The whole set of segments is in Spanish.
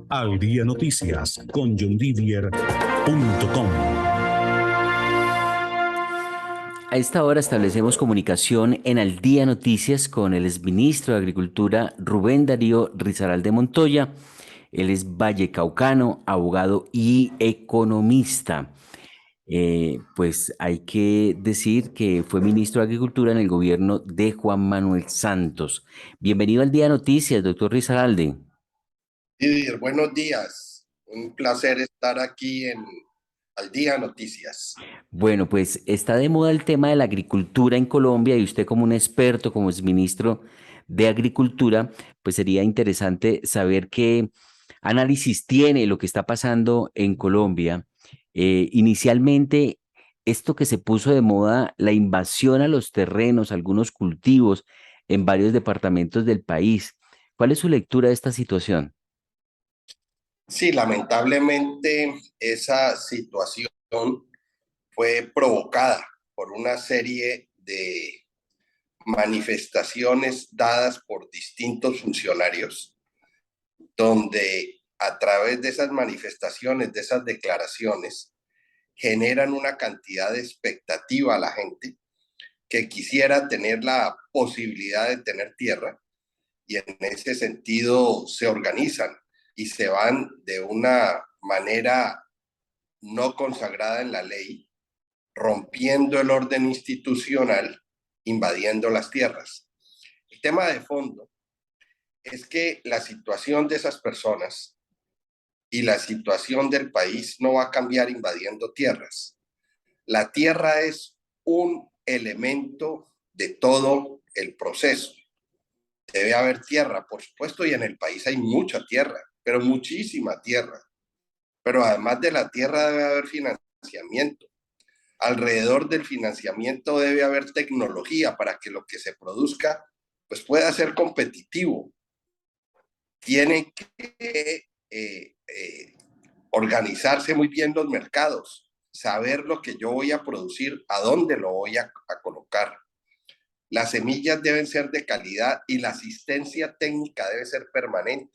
Al Día Noticias con JohnDidier.com. A esta hora establecemos comunicación en Al Día Noticias con el exministro de Agricultura Rubén Darío Risaralde Montoya. Él es vallecaucano, abogado y economista. Pues hay que decir que fue ministro de Agricultura en el gobierno de Juan Manuel Santos. Bienvenido al Día Noticias, doctor Risaralde. Didier, buenos días. Un placer estar aquí en Al Día Noticias. Bueno, pues está de moda el tema de la agricultura en Colombia y usted como un experto, como exministro de Agricultura, pues sería interesante saber qué análisis tiene lo que está pasando en Colombia. Inicialmente, esto que se puso de moda, la invasión a los terrenos, algunos cultivos en varios departamentos del país. ¿Cuál es su lectura de esta situación? Sí, lamentablemente esa situación fue provocada por una serie de manifestaciones dadas por distintos funcionarios, donde a través de esas manifestaciones, de esas declaraciones, generan una cantidad de expectativa a la gente que quisiera tener la posibilidad de tener tierra, y en ese sentido se organizan y se van de una manera no consagrada en la ley, rompiendo el orden institucional, invadiendo las tierras. El tema de fondo es que la situación de esas personas y la situación del país no va a cambiar invadiendo tierras. La tierra es un elemento de todo el proceso. Debe haber tierra, por supuesto, y en el país hay mucha tierra, pero muchísima tierra. Pero además de la tierra debe haber financiamiento. Alrededor del financiamiento debe haber tecnología para que lo que se produzca pues pueda ser competitivo. Tienen que organizarse muy bien los mercados, saber lo que yo voy a producir, a dónde lo voy a colocar. Las semillas deben ser de calidad y la asistencia técnica debe ser permanente.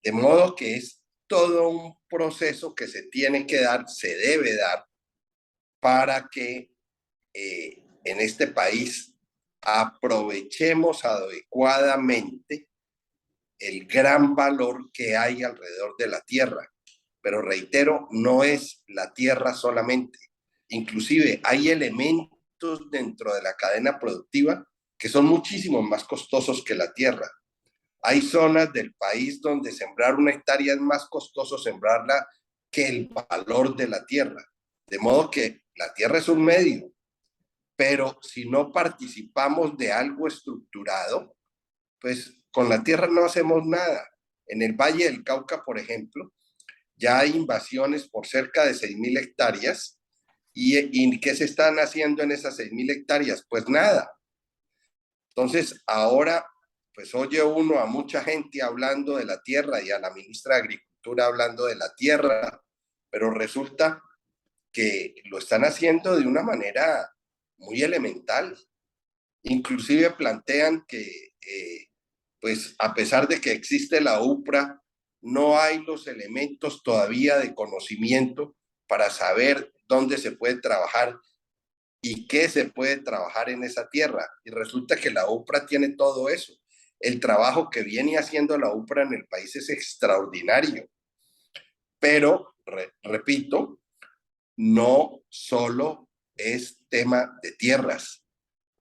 De modo que es todo un proceso que se tiene que dar, se debe dar, para que en este país aprovechemos adecuadamente el gran valor que hay alrededor de la tierra. Pero reitero, no es la tierra solamente. Inclusive hay elementos dentro de la cadena productiva que son muchísimo más costosos que la tierra. Hay zonas del país donde sembrar una hectárea es más costoso sembrarla que el valor de la tierra. De modo que la tierra es un medio, pero si no participamos de algo estructurado, pues con la tierra no hacemos nada. En el Valle del Cauca, por ejemplo, ya hay invasiones por cerca de 6.000 hectáreas. ¿Y qué se están haciendo en esas 6.000 hectáreas? Pues nada. Entonces, ahora, pues oye uno a mucha gente hablando de la tierra y a la ministra de Agricultura hablando de la tierra, pero resulta que lo están haciendo de una manera muy elemental. Inclusive plantean que, pues a pesar de que existe la UPRA, no hay los elementos todavía de conocimiento para saber dónde se puede trabajar y qué se puede trabajar en esa tierra. Y resulta que la UPRA tiene todo eso. El trabajo que viene haciendo la UPRA en el país es extraordinario. Pero, repito, no solo es tema de tierras,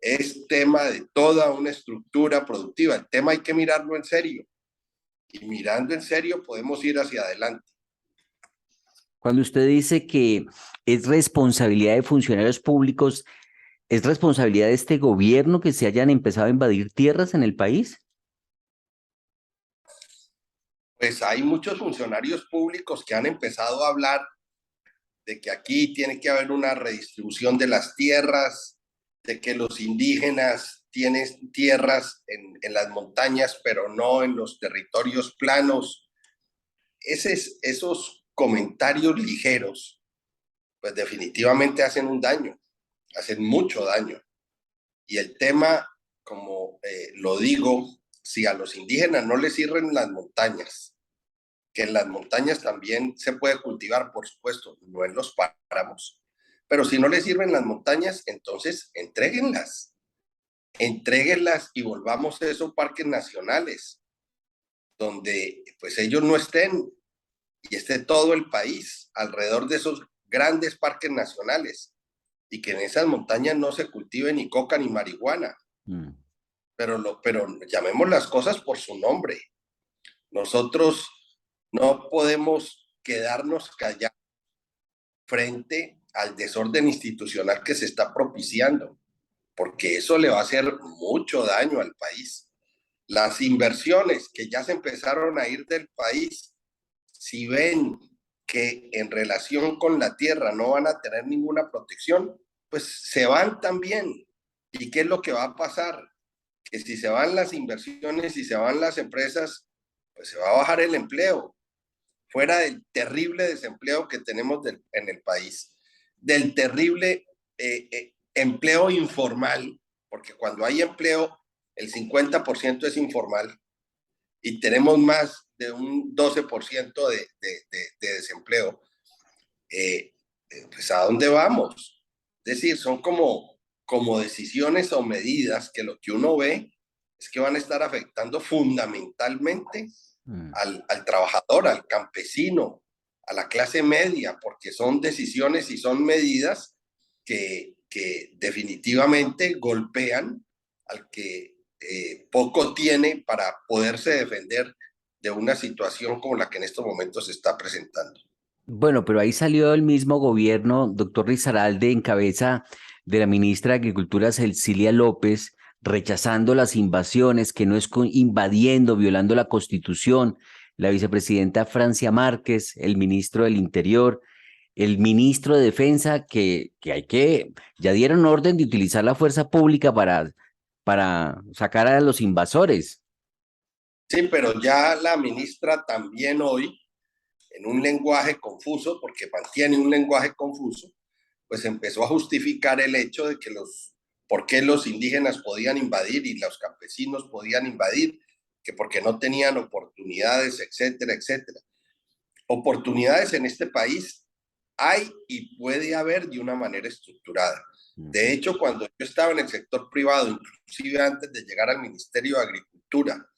es tema de toda una estructura productiva. El tema hay que mirarlo en serio. Y mirando en serio podemos ir hacia adelante. Cuando usted dice que es responsabilidad de funcionarios públicos, ¿es responsabilidad de este gobierno que se hayan empezado a invadir tierras en el país? Pues hay muchos funcionarios públicos que han empezado a hablar de que aquí tiene que haber una redistribución de las tierras, de que los indígenas tienen tierras en las montañas, pero no en los territorios planos. Esos comentarios ligeros, pues definitivamente hacen un daño, hacen mucho daño. Y el tema, como lo digo, si a los indígenas no les sirven las montañas, que en las montañas también se puede cultivar, por supuesto, no en los páramos, pero si no les sirven las montañas, entonces entréguenlas y volvamos a esos parques nacionales, donde pues ellos no estén y esté todo el país alrededor de esos grandes parques nacionales y que en esas montañas no se cultive ni coca ni marihuana, Mm. pero llamemos las cosas por su nombre. Nosotros no podemos quedarnos callados frente al desorden institucional que se está propiciando, porque eso le va a hacer mucho daño al país. Las inversiones que ya se empezaron a ir del país, si ven que en relación con la tierra no van a tener ninguna protección, pues se van también. ¿Y qué es lo que va a pasar? Que si se van las inversiones, si se van las empresas, pues se va a bajar el empleo, fuera del terrible desempleo que tenemos en el país, del terrible empleo informal, porque cuando hay empleo, el 50% es informal y tenemos más de un 12% de desempleo. Pues ¿a dónde vamos? Es decir, son como decisiones o medidas que lo que uno ve es que van a estar afectando fundamentalmente al trabajador, al campesino, a la clase media, porque son decisiones y son medidas que definitivamente golpean al que poco tiene para poderse defender de una situación como la que en estos momentos se está presentando. Bueno, pero ahí salió el mismo gobierno, doctor Risaralde, en cabeza de la ministra de Agricultura, Cecilia López, rechazando las invasiones, que no es invadiendo, violando la Constitución, la vicepresidenta Francia Márquez, el ministro del Interior, el ministro de Defensa, ya dieron orden de utilizar la fuerza pública para sacar a los invasores. Sí, pero ya la ministra también hoy, en un lenguaje confuso, porque mantiene un lenguaje confuso, pues empezó a justificar el hecho de que por qué los indígenas podían invadir y los campesinos podían invadir, que porque no tenían oportunidades, etcétera, etcétera. Oportunidades en este país hay y puede haber de una manera estructurada. De hecho, cuando yo estaba en el sector privado, inclusive antes de llegar al Ministerio de Agricultura,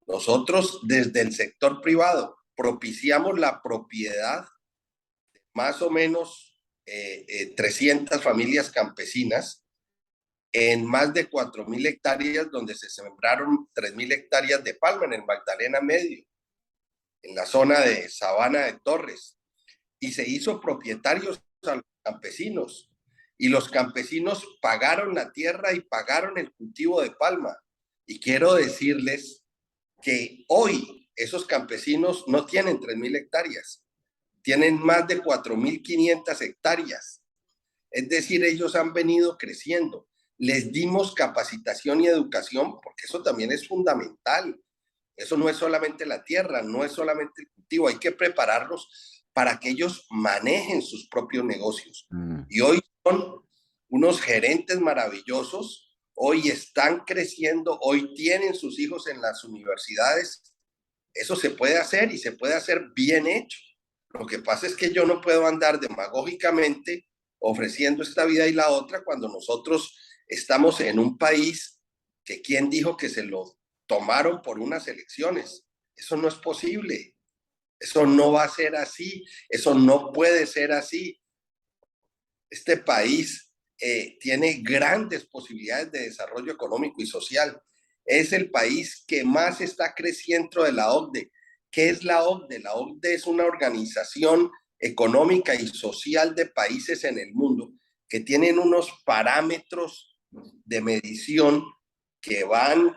nosotros desde el sector privado propiciamos la propiedad de más o menos 300 familias campesinas en más de 4.000 hectáreas, donde se sembraron 3.000 hectáreas de palma en el Magdalena Medio, en la zona de Sabana de Torres, y se hizo propietarios a los campesinos, y los campesinos pagaron la tierra y pagaron el cultivo de palma. Y quiero decirles que hoy esos campesinos no tienen 3.000 hectáreas, tienen más de 4.500 hectáreas. Es decir, ellos han venido creciendo. Les dimos capacitación y educación, porque eso también es fundamental. Eso no es solamente la tierra, no es solamente el cultivo, hay que prepararlos para que ellos manejen sus propios negocios. Y hoy son unos gerentes maravillosos, hoy están creciendo, hoy tienen sus hijos en las universidades. Eso se puede hacer y se puede hacer bien hecho. Lo que pasa es que yo no puedo andar demagógicamente ofreciendo esta vida y la otra cuando nosotros estamos en un país que quién dijo que se lo tomaron por unas elecciones. Eso no es posible. Eso no va a ser así. Eso no puede ser así. Este país tiene grandes posibilidades de desarrollo económico y social. Es el país que más está creciendo de la OCDE. ¿Qué es la OCDE? La OCDE es una organización económica y social de países en el mundo que tienen unos parámetros de medición que van,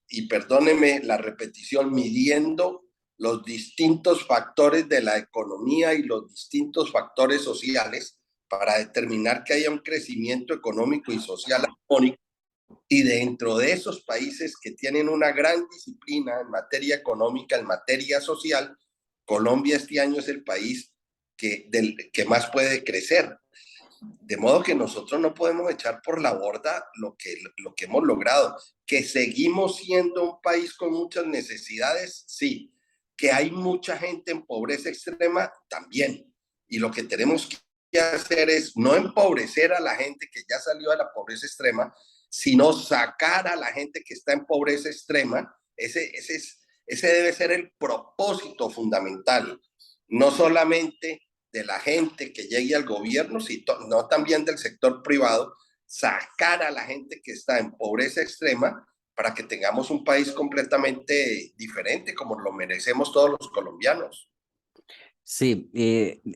y perdóneme la repetición, midiendo los distintos factores de la economía y los distintos factores sociales para determinar que haya un crecimiento económico y social armónico. Y dentro de esos países que tienen una gran disciplina en materia económica, en materia social, Colombia este año es el país que más puede crecer. De modo que nosotros no podemos echar por la borda lo que hemos logrado. Que seguimos siendo un país con muchas necesidades, sí. Que hay mucha gente en pobreza extrema también. Y lo que tenemos que hacer es no empobrecer a la gente que ya salió de la pobreza extrema, sino sacar a la gente que está en pobreza extrema. Ese debe ser el propósito fundamental, no solamente de la gente que llegue al gobierno, sino también del sector privado, sacar a la gente que está en pobreza extrema para que tengamos un país completamente diferente, como lo merecemos todos los colombianos. Sí,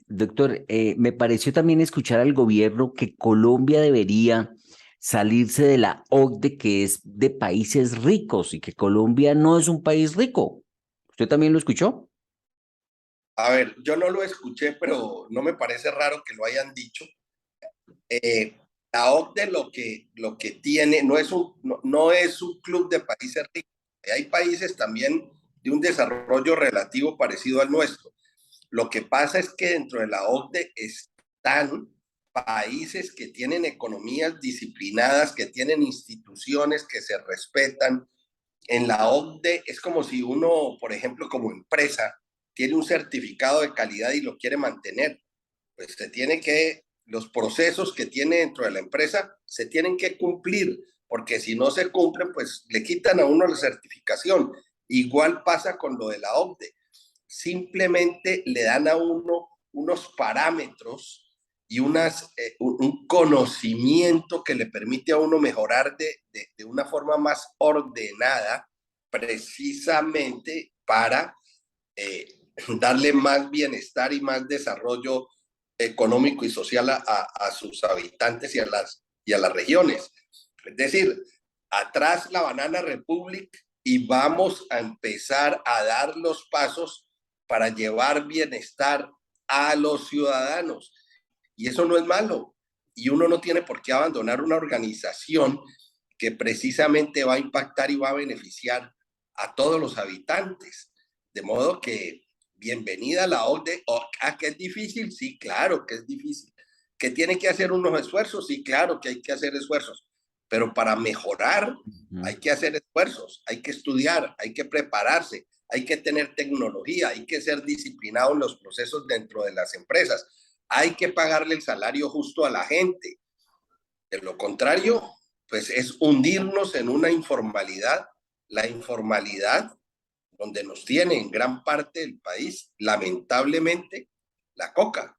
doctor, me pareció también escuchar al gobierno que Colombia debería salirse de la OCDE, que es de países ricos, y que Colombia no es un país rico. ¿Usted también lo escuchó? A ver, yo no lo escuché, pero no me parece raro que lo hayan dicho. Eh, la OCDE lo que tiene no es un club de países ricos. Hay países también de un desarrollo relativo parecido al nuestro. Lo que pasa es que dentro de la OCDE están países que tienen economías disciplinadas, que tienen instituciones que se respetan. En la OCDE es como si uno, por ejemplo, como empresa, tiene un certificado de calidad y lo quiere mantener. Pues los procesos que tiene dentro de la empresa se tienen que cumplir, porque si no se cumplen, pues le quitan a uno la certificación. Igual pasa con lo de la OCDE, simplemente le dan a uno unos parámetros y un conocimiento que le permite a uno mejorar de una forma más ordenada, precisamente para darle más bienestar y más desarrollo económico y social a sus habitantes y a las regiones. Es decir, atrás la Banana Republic y vamos a empezar a dar los pasos para llevar bienestar a los ciudadanos. Y eso no es malo. Y uno no tiene por qué abandonar una organización que precisamente va a impactar y va a beneficiar a todos los habitantes. De modo que bienvenida a la OCDE. ¿A que es difícil? Sí, claro que es difícil. ¿Que tiene que hacer unos esfuerzos? Sí, claro que hay que hacer esfuerzos. Pero para mejorar hay que hacer esfuerzos, hay que estudiar, hay que prepararse, hay que tener tecnología, hay que ser disciplinado en los procesos dentro de las empresas, hay que pagarle el salario justo a la gente. De lo contrario, pues es hundirnos en una informalidad, la informalidad donde nos tiene en gran parte del país, lamentablemente, la coca.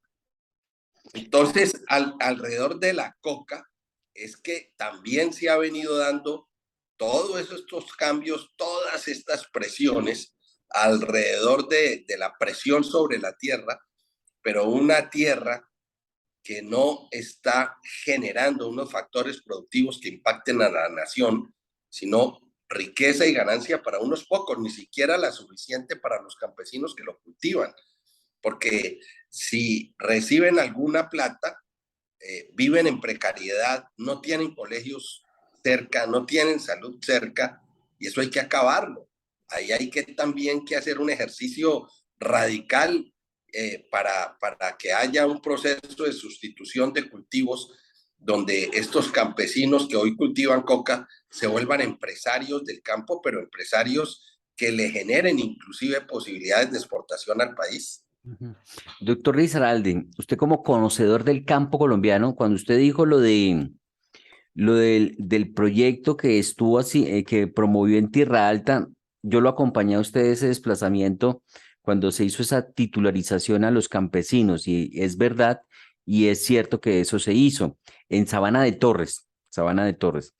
Entonces, alrededor de la coca es que también se ha venido dando todos estos cambios, todas estas presiones alrededor de la presión sobre la tierra, pero una tierra que no está generando unos factores productivos que impacten a la nación, sino riqueza y ganancia para unos pocos, ni siquiera la suficiente para los campesinos que lo cultivan. Porque si reciben alguna plata, viven en precariedad, no tienen colegios cerca, no tienen salud cerca, y eso hay que acabarlo. Ahí hay que también que hacer un ejercicio radical para que haya un proceso de sustitución de cultivos donde estos campesinos que hoy cultivan coca se vuelvan empresarios del campo, pero empresarios que le generen inclusive posibilidades de exportación al país. Doctor Risaraldi, usted como conocedor del campo colombiano, cuando usted dijo lo del proyecto que estuvo así, que promovió en Tierra Alta, yo lo acompañé a usted ese desplazamiento cuando se hizo esa titularización a los campesinos, y es verdad y es cierto que eso se hizo en Sabana de Torres, Sabana de Torres.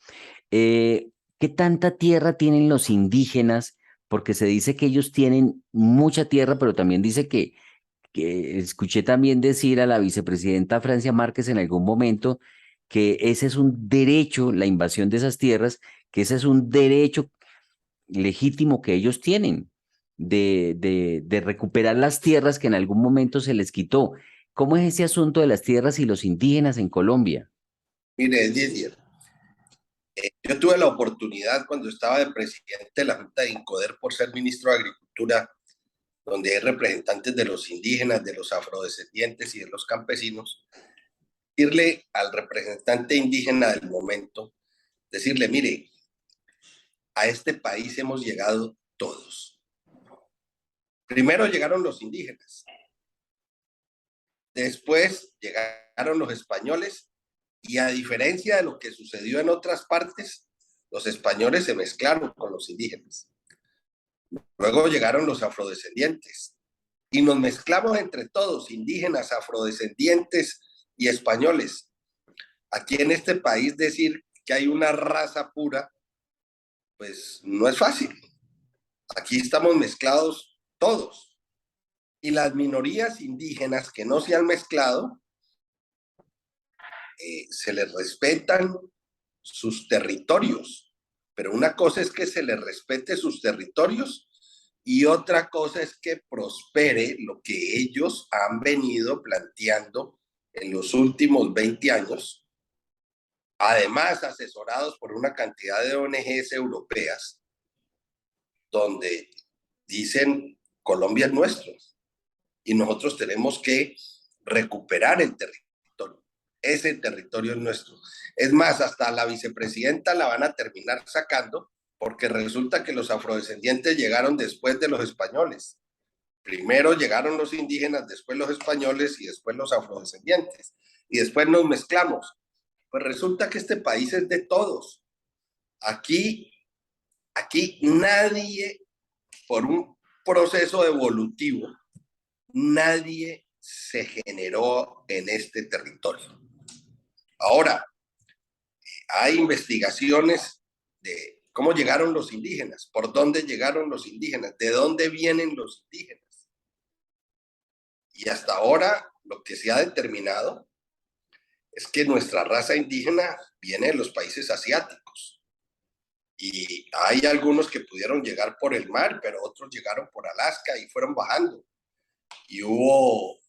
¿Qué tanta tierra tienen los indígenas? Porque se dice que ellos tienen mucha tierra, pero también dice que escuché también decir a la vicepresidenta Francia Márquez en algún momento que ese es un derecho, la invasión de esas tierras, que ese es un derecho legítimo que ellos tienen de recuperar las tierras que en algún momento se les quitó. ¿Cómo es ese asunto de las tierras y los indígenas en Colombia? Mire, Didier, yo tuve la oportunidad cuando estaba de presidente de la Junta de Incoder por ser ministro de Agricultura, donde hay representantes de los indígenas, de los afrodescendientes y de los campesinos, decirle al representante indígena del momento, decirle, mire, a este país hemos llegado todos. Primero llegaron los indígenas, después llegaron los españoles y a diferencia de lo que sucedió en otras partes, los españoles se mezclaron con los indígenas. Luego llegaron los afrodescendientes y nos mezclamos entre todos, indígenas, afrodescendientes y españoles. Aquí en este país decir que hay una raza pura, pues no es fácil. Aquí estamos mezclados todos. Y las minorías indígenas que no se han mezclado, se les respetan sus territorios. Pero una cosa es que se les respete sus territorios y otra cosa es que prospere lo que ellos han venido planteando en los últimos 20 años, además asesorados por una cantidad de ONGs europeas, donde dicen Colombia es nuestro y nosotros tenemos que recuperar el territorio. Ese territorio es nuestro. Es más, hasta la vicepresidenta la van a terminar sacando porque resulta que los afrodescendientes llegaron después de los españoles. Primero llegaron los indígenas, después los españoles y después los afrodescendientes. Y después nos mezclamos. Pues resulta que este país es de todos. Aquí nadie, por un proceso evolutivo, nadie se generó en este territorio. Ahora, hay investigaciones de cómo llegaron los indígenas, por dónde llegaron los indígenas, de dónde vienen los indígenas. Y hasta ahora lo que se ha determinado es que nuestra raza indígena viene de los países asiáticos. Y hay algunos que pudieron llegar por el mar, pero otros llegaron por Alaska y fueron bajando. Y hubo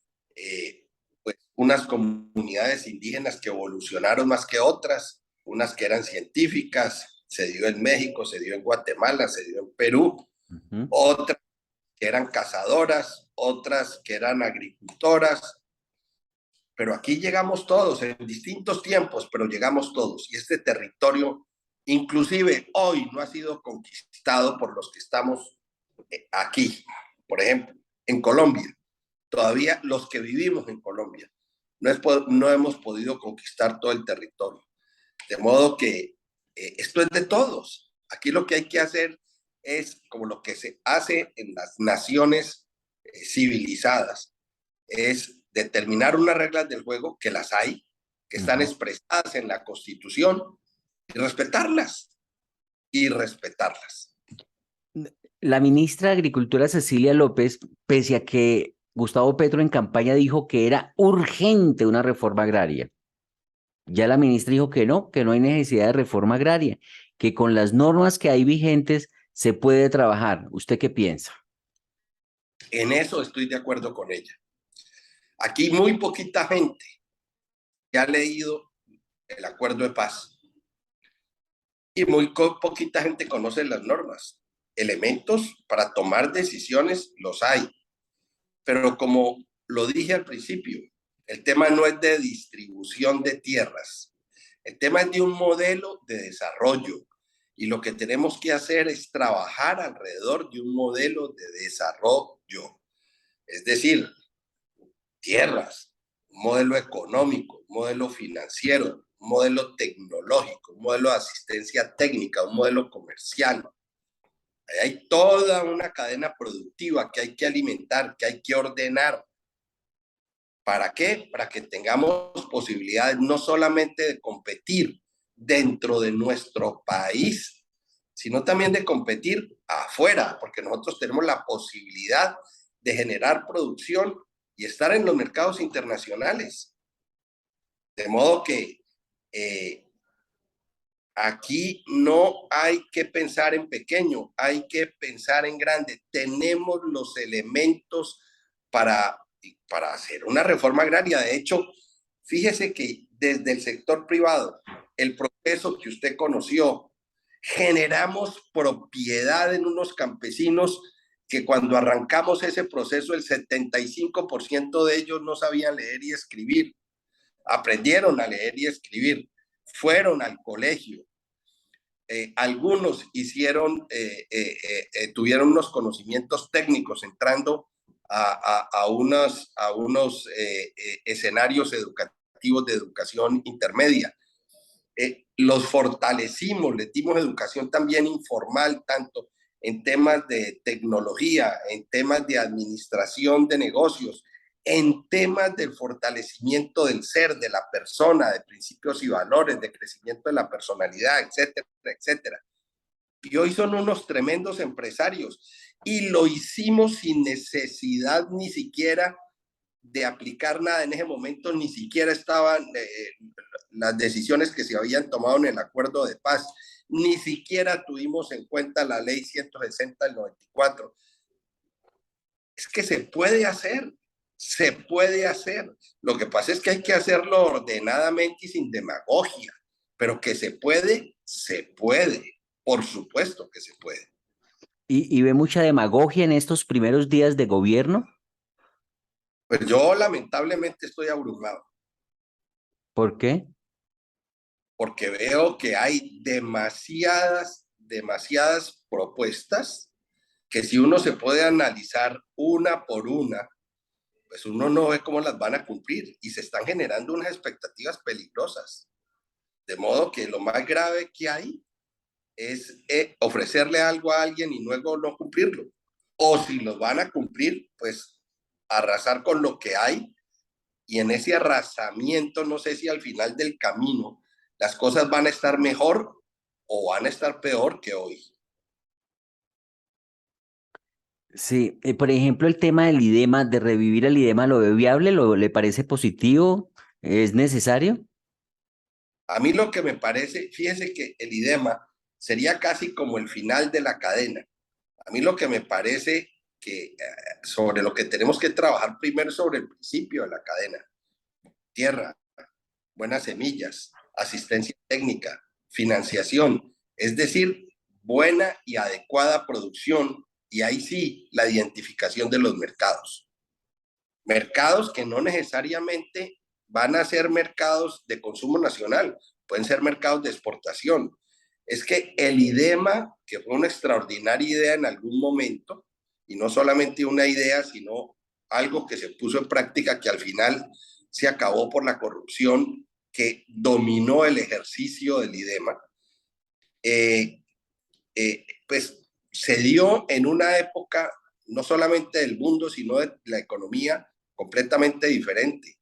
pues, unas comunidades indígenas que evolucionaron más que otras, unas que eran científicas, se dio en México, se dio en Guatemala, se dio en Perú, otras que eran cazadoras, otras que eran agricultoras, pero aquí llegamos todos en distintos tiempos, pero llegamos todos. Y este territorio, inclusive hoy, no ha sido conquistado por los que estamos aquí. Por ejemplo, en Colombia, todavía los que vivimos en Colombia, no hemos podido conquistar todo el territorio. De modo que esto es de todos. Aquí lo que hay que hacer es como lo que se hace en las naciones civilizadas, es determinar unas reglas del juego, que las hay, que están expresadas en la Constitución, y respetarlas, y respetarlas. La ministra de Agricultura, Cecilia López, pese a que Gustavo Petro en campaña dijo que era urgente una reforma agraria, ya la ministra dijo que no hay necesidad de reforma agraria, que con las normas que hay vigentes se puede trabajar. ¿Usted qué piensa? En eso estoy de acuerdo con ella. Aquí muy poquita gente que ha leído el acuerdo de paz y muy poquita gente conoce las normas. Elementos para tomar decisiones los hay, pero como lo dije al principio, el tema no es de distribución de tierras, el tema es de un modelo de desarrollo y lo que tenemos que hacer es trabajar alrededor de un modelo de desarrollo, es decir, tierras, un modelo económico, un modelo financiero, un modelo tecnológico, un modelo de asistencia técnica, un modelo comercial. Hay toda una cadena productiva que hay que alimentar, que hay que ordenar. ¿Para qué? Para que tengamos posibilidades no solamente de competir dentro de nuestro país, sino también de competir afuera, porque nosotros tenemos la posibilidad de generar producción y estar en los mercados internacionales. De modo que aquí no hay que pensar en pequeño, hay que pensar en grande. Tenemos los elementos para hacer una reforma agraria. De hecho, fíjese que desde el sector privado, el proceso que usted conoció, generamos propiedad en unos campesinos que cuando arrancamos ese proceso, el 75% de ellos no sabían leer y escribir. Aprendieron a leer y escribir, fueron al colegio, algunos tuvieron unos conocimientos técnicos entrando a unos escenarios educativos de educación intermedia. Los fortalecimos, les dimos educación también informal, tanto en temas de tecnología, en temas de administración de negocios, en temas del fortalecimiento del ser, de la persona, de principios y valores, de crecimiento de la personalidad, etcétera, etcétera. Y hoy son unos tremendos empresarios y lo hicimos sin necesidad ni siquiera de aplicar nada. En ese momento ni siquiera estaban las decisiones que se habían tomado en el acuerdo de paz, ni siquiera tuvimos en cuenta la ley 160 del 94. Es que se puede hacer, se puede hacer. Lo que pasa es que hay que hacerlo ordenadamente y sin demagogia, pero que se puede, por supuesto que se puede. ¿Y ve mucha demagogia en estos primeros días de gobierno? Pues yo lamentablemente estoy abrumado. ¿Por qué? Porque veo que hay demasiadas propuestas que si uno se puede analizar una por una, pues uno no ve cómo las van a cumplir y se están generando unas expectativas peligrosas. De modo que lo más grave que hay es ofrecerle algo a alguien y luego no cumplirlo. O si lo van a cumplir, pues arrasar con lo que hay, y en ese arrasamiento no sé si al final del camino las cosas van a estar mejor o van a estar peor que hoy. Sí, por ejemplo, el tema del IDEMA, de revivir el IDEMA, ¿lo ve viable? ¿Le parece positivo? ¿Es necesario? A mí lo que me parece, fíjese que el IDEMA sería casi como el final de la cadena. A mí lo que me parece que sobre lo que tenemos que trabajar primero es sobre el principio de la cadena. Tierra, buenas semillas, asistencia técnica, financiación, es decir, buena y adecuada producción, y ahí sí la identificación de los mercados. Mercados que no necesariamente van a ser mercados de consumo nacional, pueden ser mercados de exportación. Es que el IDEMA, que fue una extraordinaria idea en algún momento, y no solamente una idea, sino algo que se puso en práctica que al final se acabó por la corrupción que dominó el ejercicio del IDEMA, pues se dio en una época no solamente del mundo, sino de la economía completamente diferente.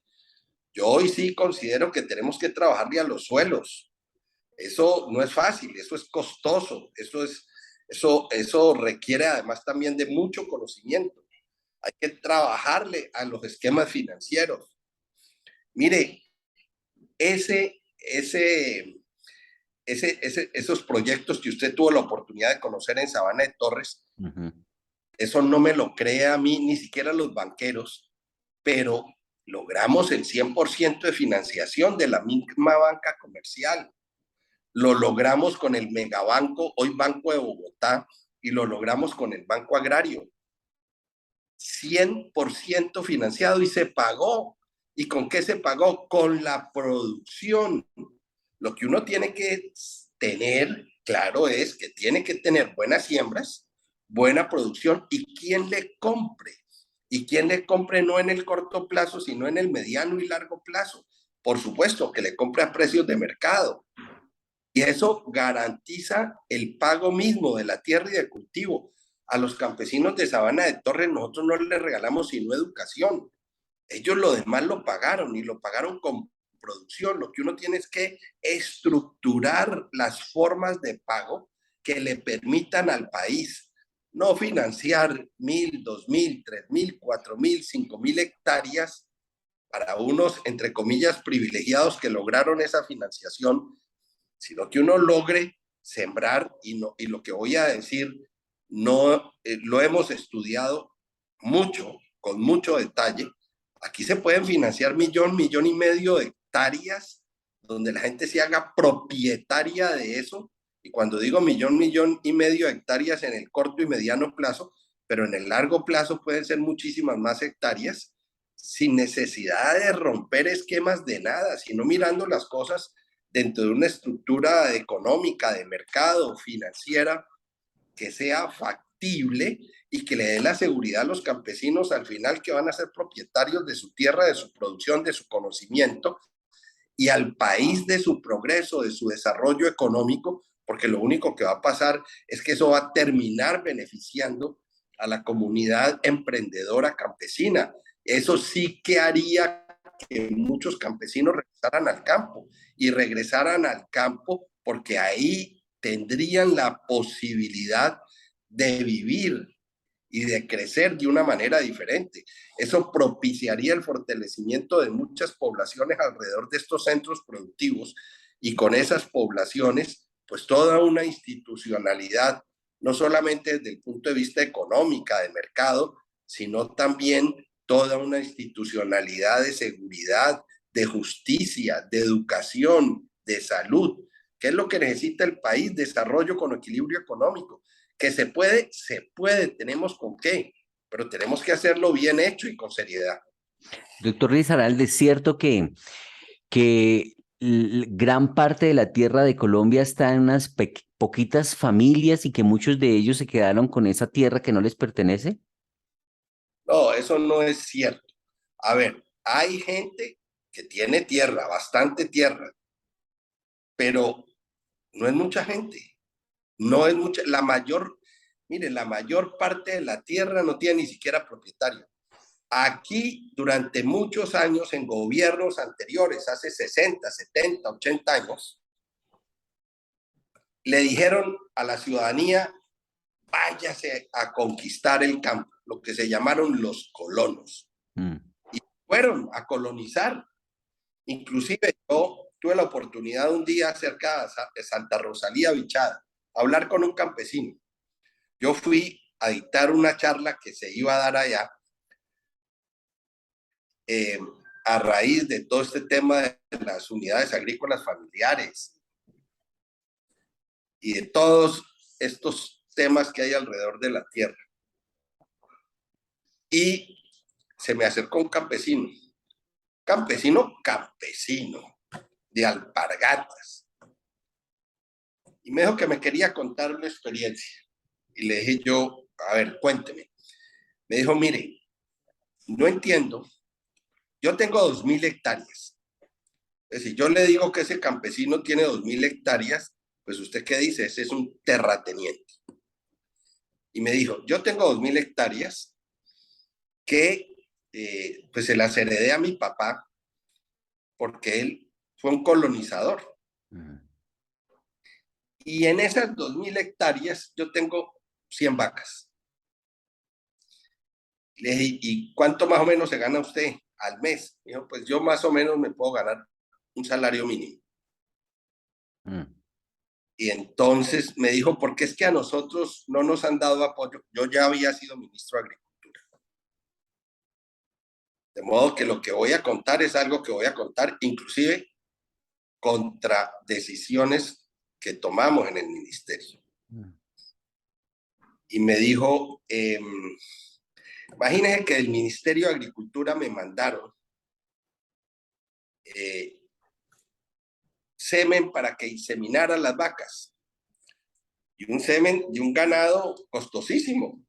Yo hoy sí considero que tenemos que trabajarle a los suelos. Eso no es fácil, eso es costoso, eso requiere además también de mucho conocimiento. Hay que trabajarle a los esquemas financieros. Mire, esos proyectos que usted tuvo la oportunidad de conocer en Sabana de Torres, eso no me lo cree a mí, ni siquiera los banqueros, pero logramos el 100% de financiación de la misma banca comercial. Lo logramos con el megabanco, hoy Banco de Bogotá, y lo logramos con el Banco Agrario. 100% financiado y se pagó. ¿Y con qué se pagó? Con la producción. Lo que uno tiene que tener claro es que tiene que tener buenas siembras, buena producción y quien le compre. Y quien le compre no en el corto plazo, sino en el mediano y largo plazo. Por supuesto, que le compre a precios de mercado. Y eso garantiza el pago mismo de la tierra y de cultivo. A los campesinos de Sabana de Torres nosotros no les regalamos sino educación. Ellos lo demás lo pagaron y lo pagaron con producción. Lo que uno tiene es que estructurar las formas de pago que le permitan al país no financiar 1.000, 2.000, 3.000, 4.000, 5.000 hectáreas para unos, entre comillas, privilegiados que lograron esa financiación, sino que uno logre sembrar y lo que voy a decir, no lo hemos estudiado mucho, con mucho detalle. Aquí se pueden financiar millón y medio de hectáreas donde la gente se haga propietaria de eso. Y cuando digo millón y medio de hectáreas en el corto y mediano plazo, pero en el largo plazo pueden ser muchísimas más hectáreas, sin necesidad de romper esquemas de nada, sino mirando las cosas dentro de una estructura económica, de mercado, financiera, que sea factible y que le dé la seguridad a los campesinos al final que van a ser propietarios de su tierra, de su producción, de su conocimiento, y al país de su progreso, de su desarrollo económico, porque lo único que va a pasar es que eso va a terminar beneficiando a la comunidad emprendedora campesina. Eso sí que haría que muchos campesinos regresaran al campo, y regresaran al campo porque ahí tendrían la posibilidad de vivir y de crecer de una manera diferente. Eso propiciaría el fortalecimiento de muchas poblaciones alrededor de estos centros productivos, y con esas poblaciones, pues toda una institucionalidad, no solamente desde el punto de vista económica, de mercado, sino también toda una institucionalidad de seguridad, de justicia, de educación, de salud, que es lo que necesita el país: desarrollo con equilibrio económico. Que se puede, tenemos con qué, pero tenemos que hacerlo bien hecho y con seriedad. Doctor Risaralde, ¿es cierto que gran parte de la tierra de Colombia está en unas poquitas familias y que muchos de ellos se quedaron con esa tierra que no les pertenece? No, eso no es cierto. A ver, hay gente que tiene tierra, bastante tierra, pero no es mucha gente. No es mucha, mire, la mayor parte de la tierra no tiene ni siquiera propietario. Aquí, durante muchos años, en gobiernos anteriores, hace 60, 70, 80 años, le dijeron a la ciudadanía: váyase a conquistar el campo, lo que se llamaron los colonos. Y fueron a colonizar. Inclusive yo tuve la oportunidad un día cerca de Santa Rosalía, Bichada, a hablar con un campesino. Yo fui a dictar una charla que se iba a dar allá, a raíz de todo este tema de las unidades agrícolas familiares y de todos estos temas que hay alrededor de la tierra. Y se me acercó un campesino, de Alpargatas, y me dijo que me quería contar una experiencia. Y le dije yo: a ver, cuénteme. Me dijo: mire, no entiendo, yo tengo 2.000 hectáreas. Es decir, yo le digo que ese campesino tiene 2.000 hectáreas, pues ¿usted qué dice? Ese es un terrateniente. Y me dijo: yo tengo 2.000 hectáreas que pues se las heredé a mi papá porque él fue un colonizador. Y en esas 2.000 hectáreas yo tengo 100 vacas. Le dije: ¿y cuánto más o menos se gana usted al mes? Me dijo: pues yo más o menos me puedo ganar un salario mínimo. Y entonces me dijo: porque es que a nosotros no nos han dado apoyo. Yo ya había sido ministro de Agricultura. De modo que lo que voy a contar es algo que voy a contar inclusive contra decisiones que tomamos en el ministerio. Y me dijo: imagínense que del Ministerio de Agricultura me mandaron semen para que inseminaran las vacas. Y un semen de un ganado costosísimo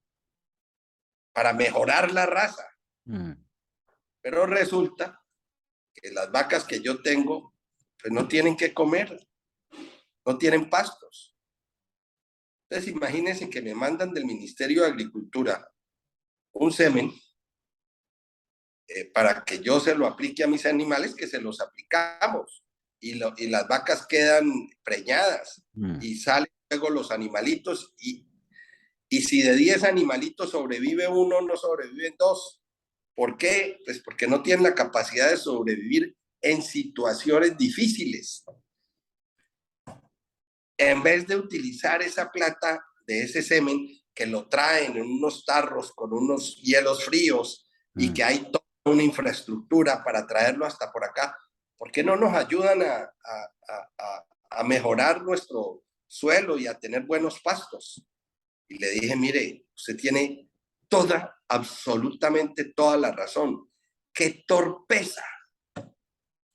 para mejorar la raza. Pero resulta que las vacas que yo tengo, pues no tienen que comer, no tienen pastos. Entonces imagínense que me mandan del Ministerio de Agricultura un semen para que yo se lo aplique a mis animales, que se los aplicamos. Y las vacas quedan preñadas y salen luego los animalitos, y si de 10 animalitos sobrevive uno, no sobreviven 2. ¿Por qué? Pues porque no tienen la capacidad de sobrevivir en situaciones difíciles. En vez de utilizar esa plata de ese semen, que lo traen en unos tarros con unos hielos fríos y que hay toda una infraestructura para traerlo hasta por acá, ¿por qué no nos ayudan a mejorar nuestro suelo y a tener buenos pastos? Y le dije: mire, usted tiene absolutamente toda la razón. ¡Qué torpeza!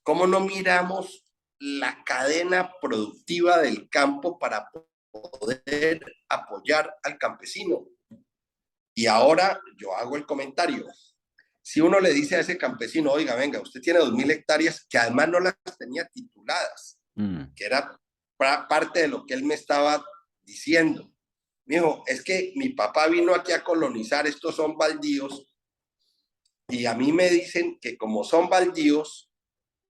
¿Cómo no miramos la cadena productiva del campo para poder apoyar al campesino. Y ahora yo hago el comentario. Si uno le dice a ese campesino, oiga, venga, usted tiene 2.000 hectáreas, que además no las tenía tituladas, que era parte de lo que él me estaba diciendo. Me dijo, es que mi papá vino aquí a colonizar, estos son baldíos, y a mí me dicen que como son baldíos,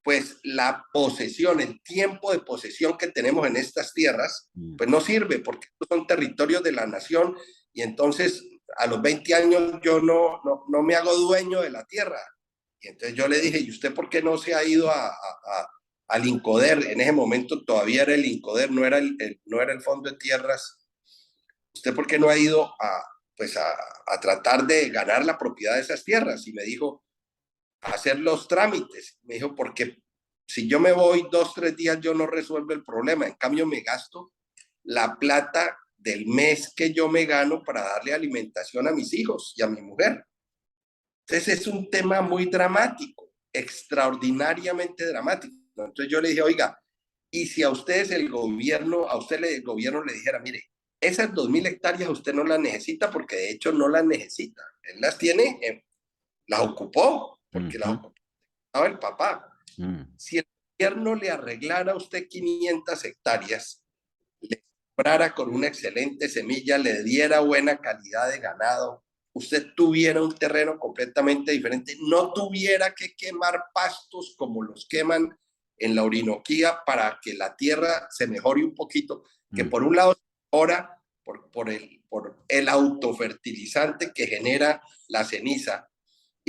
pues la posesión, el tiempo de posesión que tenemos en estas tierras, pues no sirve, porque estos son territorios de la nación, y entonces a los 20 años yo no me hago dueño de la tierra. Y entonces yo le dije, ¿y usted por qué no se ha ido al INCODER? En ese momento todavía era el INCODER, no era el Fondo de Tierras. ¿Usted por qué no ha ido a tratar de ganar la propiedad de esas tierras? Y me dijo, hacer los trámites. Me dijo, porque si yo me voy 2, 3 días, yo no resuelvo el problema. En cambio, me gasto la plata del mes que yo me gano para darle alimentación a mis hijos y a mi mujer. Entonces es un tema muy dramático, extraordinariamente dramático. Entonces yo le dije, oiga, y si a ustedes el gobierno le dijera, mire, esas 2.000 hectáreas usted no las necesita, porque de hecho no las necesita. Él las tiene, las ocupó, porque las ocupaba el papá. Si el gobierno le arreglara a usted 500 hectáreas, le comprara con una excelente semilla, le diera buena calidad de ganado, usted tuviera un terreno completamente diferente, no tuviera que quemar pastos como los queman en la Orinoquía para que la tierra se mejore un poquito, que por un lado ahora por el autofertilizante que genera la ceniza,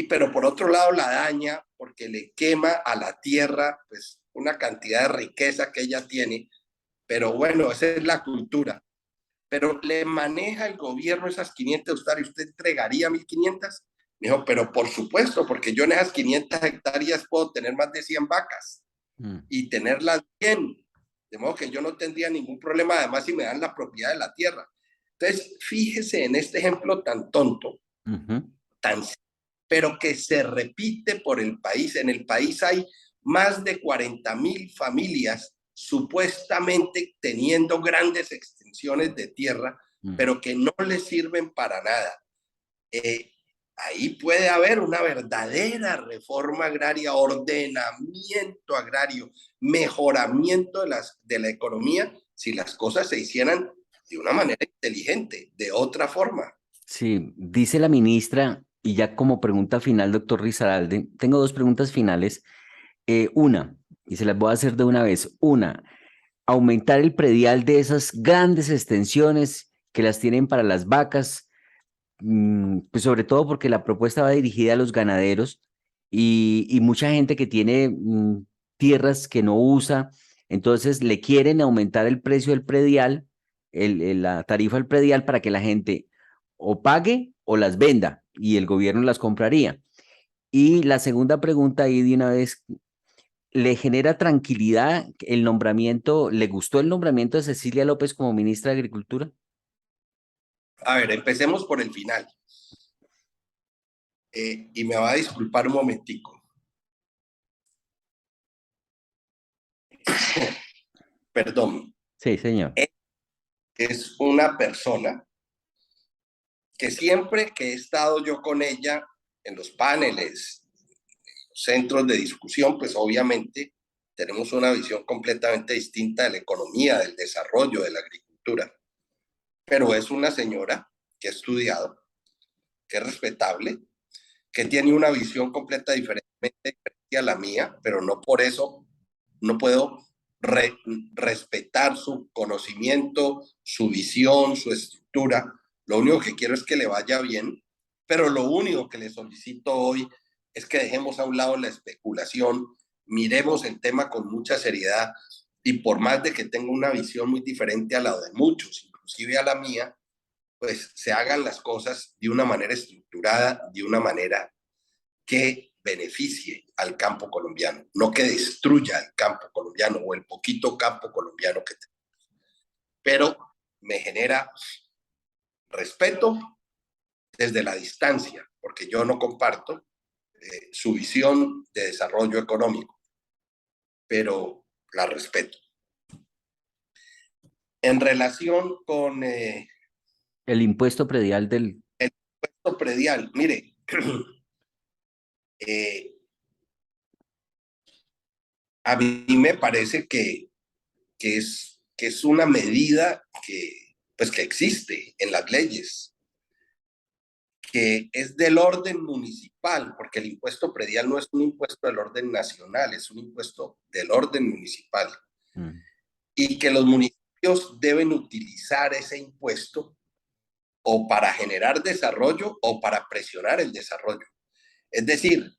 pero por otro lado la daña porque le quema a la tierra pues una cantidad de riqueza que ella tiene. Pero bueno, esa es la cultura. Pero le maneja el gobierno esas 500 hectáreas, ¿usted entregaría 1.500? Me dijo, pero por supuesto, porque yo en esas 500 hectáreas puedo tener más de 100 vacas y tenerlas bien. De modo que yo no tendría ningún problema, además, si me dan la propiedad de la tierra. Entonces, fíjese en este ejemplo tan tonto, tan, pero que se repite por el país. En el país hay más de 40.000 familias supuestamente teniendo grandes extensiones de tierra, pero que no les sirven para nada. Ahí puede haber una verdadera reforma agraria, ordenamiento agrario, mejoramiento de la economía, si las cosas se hicieran de una manera inteligente, de otra forma. Sí, dice la ministra, y ya como pregunta final, doctor Risaralde, tengo 2 preguntas finales. Una, y se las voy a hacer de una vez. Una, aumentar el predial de esas grandes extensiones que las tienen para las vacas, pues sobre todo porque la propuesta va dirigida a los ganaderos y mucha gente que tiene tierras que no usa, entonces le quieren aumentar el precio del predial, la tarifa del predial para que la gente o pague o las venda y el gobierno las compraría. Y la segunda pregunta ahí de una vez, ¿le genera tranquilidad el nombramiento? ¿Le gustó el nombramiento de Cecilia López como ministra de Agricultura? A ver, empecemos por el final. Y me va a disculpar un momentico. Perdón. Sí, señor. Es una persona que siempre que he estado yo con ella en los paneles, centros de discusión, pues obviamente tenemos una visión completamente distinta de la economía, del desarrollo, de la agricultura. Pero es una señora que ha estudiado, que es respetable, que tiene una visión completamente diferente a la mía, pero no por eso no puedo respetar su conocimiento, su visión, su estructura. Lo único que quiero es que le vaya bien, pero lo único que le solicito hoy es que dejemos a un lado la especulación, miremos el tema con mucha seriedad y por más de que tenga una visión muy diferente a la de muchos, inclusive a la mía, pues se hagan las cosas de una manera estructurada, de una manera que beneficie al campo colombiano, no que destruya el campo colombiano o el poquito campo colombiano que tenemos. Pero me genera respeto desde la distancia, porque yo no comparto su visión de desarrollo económico. Pero la respeto. En relación con El impuesto predial del... el impuesto predial, mire, a mí me parece que es una medida pues, que existe en las leyes, que es del orden municipal, porque el impuesto predial no es un impuesto del orden nacional, es un impuesto del orden municipal. Y que los municipios deben utilizar ese impuesto o para generar desarrollo o para presionar el desarrollo. Es decir,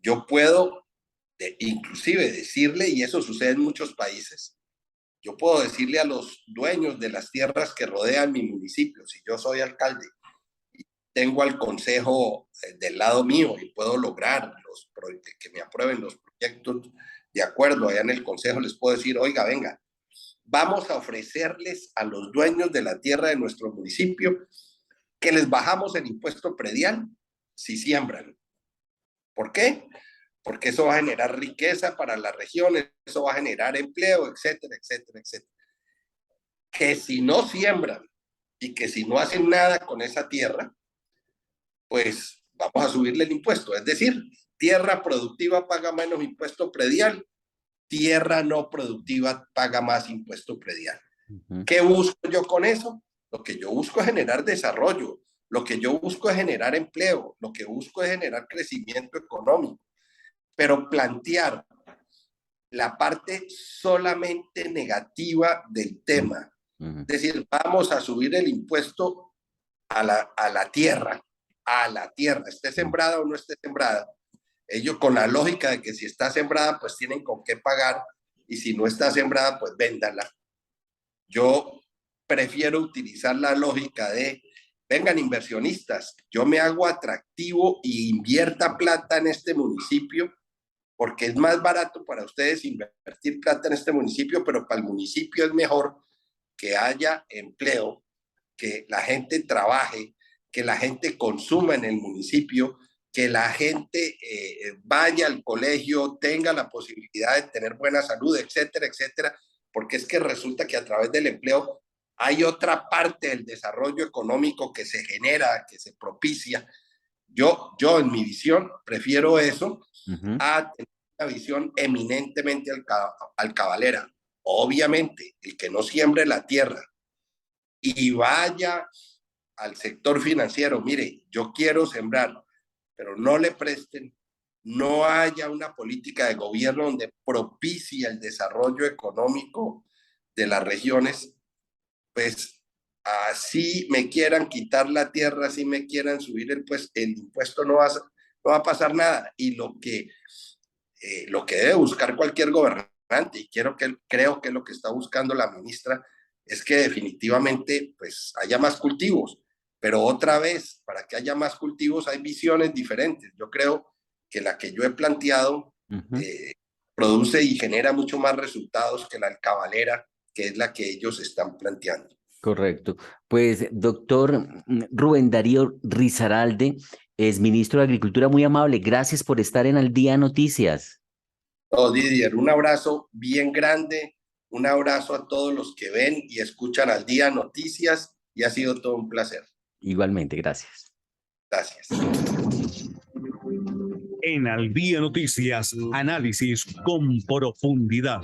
yo puedo inclusive decirle, y eso sucede en muchos países, yo puedo decirle a los dueños de las tierras que rodean mi municipio, si yo soy alcalde, y tengo al consejo del lado mío y puedo lograr que me aprueben los proyectos de acuerdo, allá en el consejo les puedo decir, oiga, venga, vamos a ofrecerles a los dueños de la tierra de nuestro municipio que les bajamos el impuesto predial si siembran. ¿Por qué? Porque eso va a generar riqueza para las regiones, eso va a generar empleo, etcétera, etcétera, etcétera. Que si no siembran y que si no hacen nada con esa tierra, pues vamos a subirle el impuesto. Es decir, tierra productiva paga menos impuesto predial, tierra no productiva paga más impuesto predial. ¿Qué busco yo con eso? Lo que yo busco es generar desarrollo, lo que yo busco es generar empleo, lo que busco es generar crecimiento económico, pero plantear la parte solamente negativa del tema. Es decir, vamos a subir el impuesto a la tierra, esté sembrada o no esté sembrada. Ellos con la lógica de que si está sembrada, pues tienen con qué pagar, y si no está sembrada, pues véndala. Yo prefiero utilizar la lógica de, vengan inversionistas, yo me hago atractivo y invierta plata en este municipio, porque es más barato para ustedes invertir plata en este municipio, pero para el municipio es mejor que haya empleo, que la gente trabaje, que la gente consuma en el municipio, que la gente vaya al colegio, tenga la posibilidad de tener buena salud, etcétera, etcétera, porque es que resulta que a través del empleo hay otra parte del desarrollo económico que se genera, que se propicia. Yo en mi visión prefiero eso a tener una visión eminentemente alcabalera. Obviamente, el que no siembre la tierra y vaya al sector financiero, mire, yo quiero sembrar, pero no le presten, no haya una política de gobierno donde propicie el desarrollo económico de las regiones, pues así me quieran quitar la tierra, así me quieran subir el impuesto, no va a pasar nada. Y lo que debe buscar cualquier gobernante, y creo que es lo que está buscando la ministra, es que definitivamente pues haya más cultivos. Pero otra vez, para que haya más cultivos hay visiones diferentes. Yo creo que la que yo he planteado produce y genera mucho más resultados que la alcabalera, que es la que ellos están planteando. Correcto. Pues, doctor Rubén Darío Risaralde, es ministro de Agricultura, muy amable. Gracias por estar en Al Día Noticias. Oh, Didier, un abrazo bien grande, un abrazo a todos los que ven y escuchan Al Día Noticias, y ha sido todo un placer. Igualmente, gracias. Gracias. En Al Día Noticias, análisis con profundidad.